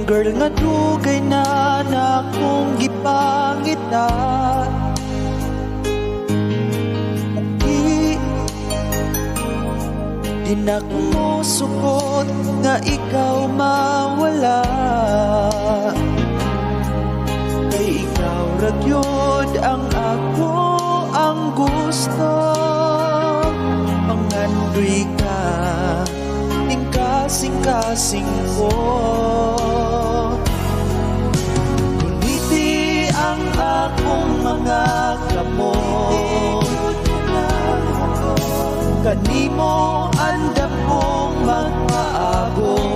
girl nga dugay na akong gipangita. Di na ko sukot nga ikaw mawala. Kay ikaw ragyod ang ako ang gusto. Mangandoy ka ning kasing-kasing ko. Kuniti ang akong mga kamot. Kanimo andam kong magpaabot.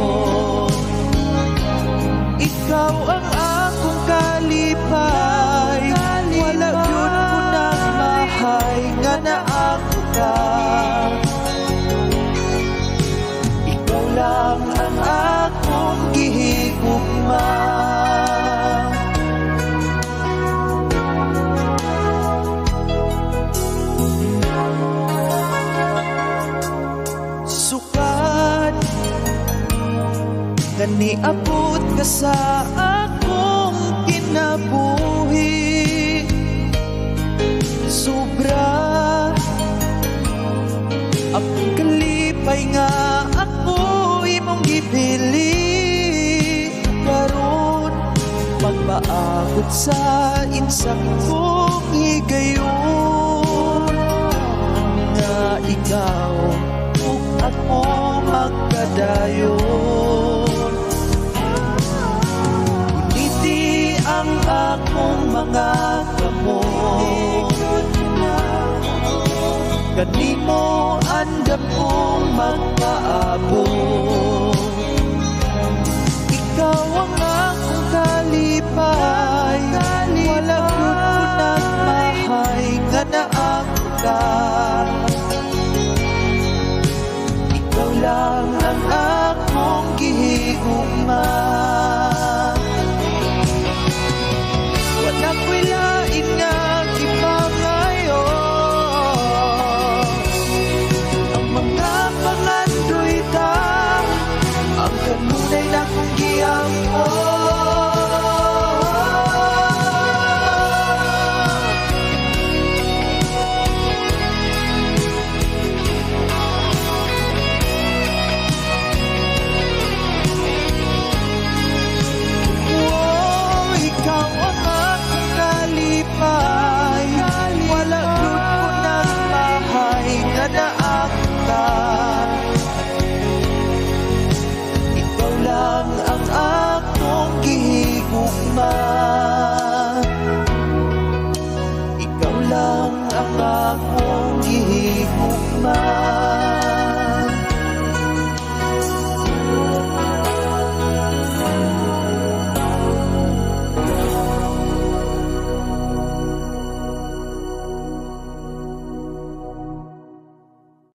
Ikaw ang akong kalipay. Wala yun ko nang mahay nga na ako ka. Ikaw lang ang akong gihigugma. Ganiabot ka sa akong kinabuhi. Sobra akong kalipay nga ako imong gipili. Karon magpaabot sa insang kong higayon. Nga ikaw ug ako magkadayon. Ang akong mga kamot. Kanimo andam kong magpaabot.